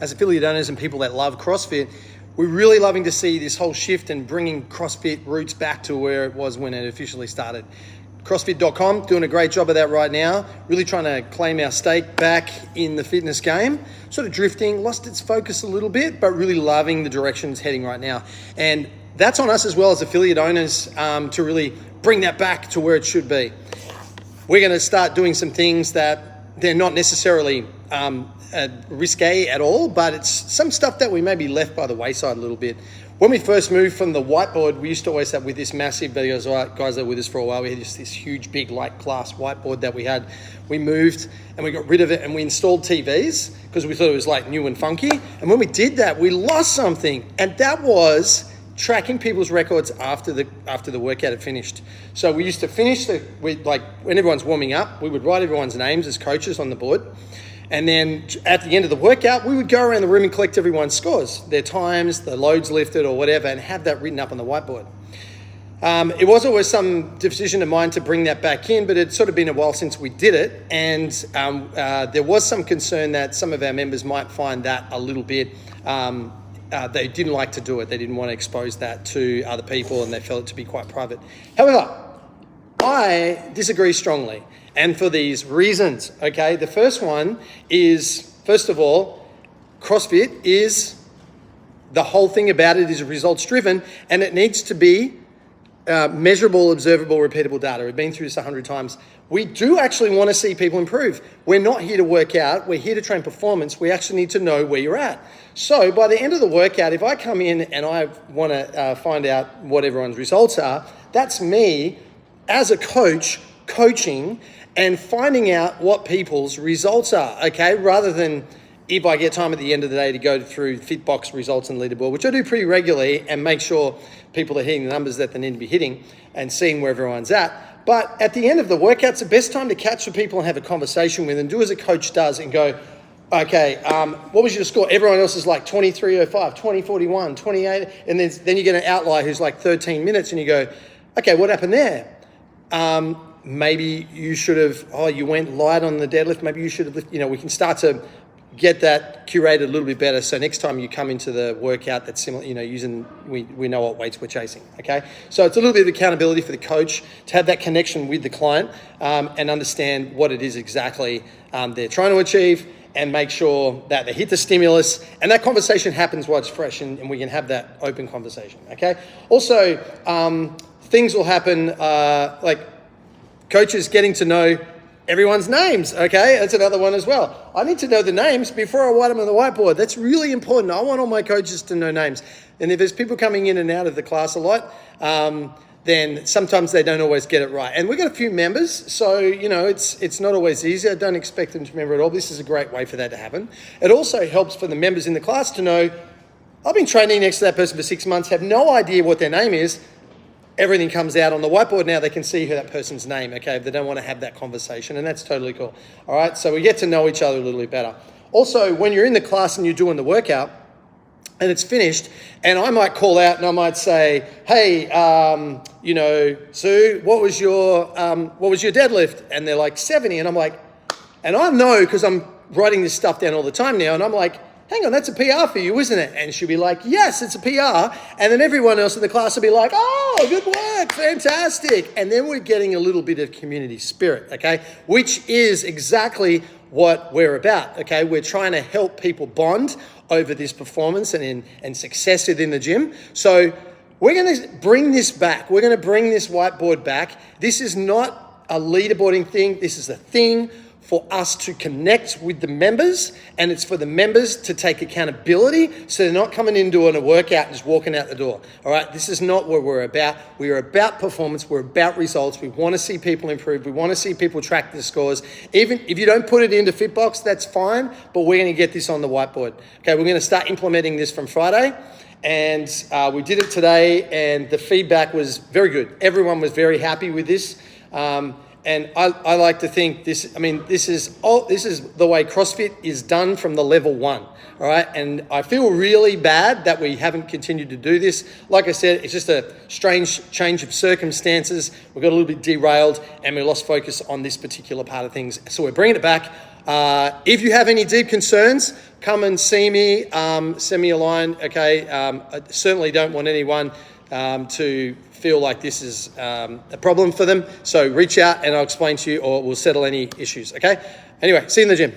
as affiliate owners and people that love CrossFit, we're really loving to see this whole shift and bringing CrossFit roots back to where it was when it officially started. CrossFit.com, doing a great job of that right now, really trying to claim our stake back in the fitness game, sort of drifting, lost its focus a little bit, but really loving the direction it's heading right now. And that's on us as well as affiliate owners to really bring that back to where it should be. We're going to start doing some things that they're not necessarily risque at all, but it's some stuff that we maybe left by the wayside a little bit. When we first moved from the whiteboard, we used to always have with this massive videos, guys that were with us for a while, we had just this huge, big, like class whiteboard that we had. We moved and we got rid of it and we installed TVs because we thought it was like new and funky. And when we did that, we lost something, and that was tracking people's records after the workout had finished. So we used to finish when everyone's warming up, we would write everyone's names as coaches on the board. And then at the end of the workout, we would go around the room and collect everyone's scores, their times, the loads lifted or whatever, and have that written up on the whiteboard. It was always some decision of mine to bring that back in, but it's sort of been a while since we did it. And there was some concern that some of our members might find that a little bit, they didn't like to do it. They didn't want to expose that to other people and they felt it to be quite private. However, I disagree strongly. And for these reasons, okay? The first one is, first of all, CrossFit is, the whole thing about it is results driven, and it needs to be measurable, observable, repeatable data. We've been through this 100 times. We do actually want to see people improve. We're not here to work out. We're here to train performance. We actually need to know where you're at. So by the end of the workout, if I come in and I want to find out what everyone's results are, that's me as a coach coaching and finding out what people's results are, okay? Rather than if I get time at the end of the day to go through Fitbox results and leaderboard, which I do pretty regularly, and make sure people are hitting the numbers that they need to be hitting and seeing where everyone's at. But at the end of the workout's the best time to catch the people and have a conversation with them, do as a coach does and go, okay, what was your score? Everyone else is like 23:05, 20:41, 28, and then you get an outlier who's like 13 minutes and you go, okay, what happened there? Maybe you should have, you went light on the deadlift. Maybe you should have, we can start to get that curated a little bit better. So next time you come into the workout that's similar, we know what weights we're chasing, okay? So it's a little bit of accountability for the coach to have that connection with the client and understand what it is exactly they're trying to achieve and make sure that they hit the stimulus and that conversation happens while it's fresh and we can have that open conversation, okay? Also, things will happen like coaches getting to know everyone's names, okay? That's another one as well. I need to know the names before I write them on the whiteboard. That's really important. I want all my coaches to know names. And if there's people coming in and out of the class a lot, then sometimes they don't always get it right. And we've got a few members, so, it's not always easy. I don't expect them to remember it all. This is a great way for that to happen. It also helps for the members in the class to know, I've been training next to that person for 6 months, have no idea what their name is. Everything comes out on the whiteboard now. They can see that person's name, okay, if they don't want to have that conversation, and that's totally cool. All right, so we get to know each other a little bit better. Also, when you're in the class and you're doing the workout and it's finished, and I might call out and I might say, hey, Sue, what was your deadlift? And they're like 70, and I'm like, and I know because I'm writing this stuff down all the time now, and I'm like, hang on, that's a PR for you, isn't it? And she'll be like, yes, it's a PR. And then everyone else in the class will be like, oh, good work, fantastic. And then we're getting a little bit of community spirit, okay? Which is exactly what we're about, okay? We're trying to help people bond over this performance and success within the gym. So we're going to bring this back. We're going to bring this whiteboard back. This is not a leaderboarding thing. This is a thing for us to connect with the members, and it's for the members to take accountability so they're not coming in doing a workout and just walking out the door. All right, this is not what we're about. We are about performance. We're about results. We want to see people improve. We want to see people track the scores. Even if you don't put it into Fitbox, that's fine, but we're going to get this on the whiteboard. Okay, we're going to start implementing this from Friday, and we did it today, and the feedback was very good. Everyone was very happy with this. And I like to think this is the way CrossFit is done from the level 1, all right? And I feel really bad that we haven't continued to do this. Like I said, it's just a strange change of circumstances. We got a little bit derailed and we lost focus on this particular part of things. So we're bringing it back. If you have any deep concerns, come and see me, send me a line, okay? I certainly don't want anyone to feel like this is a problem for them. So reach out and I'll explain to you, or we'll settle any issues, okay? Anyway, see you in the gym.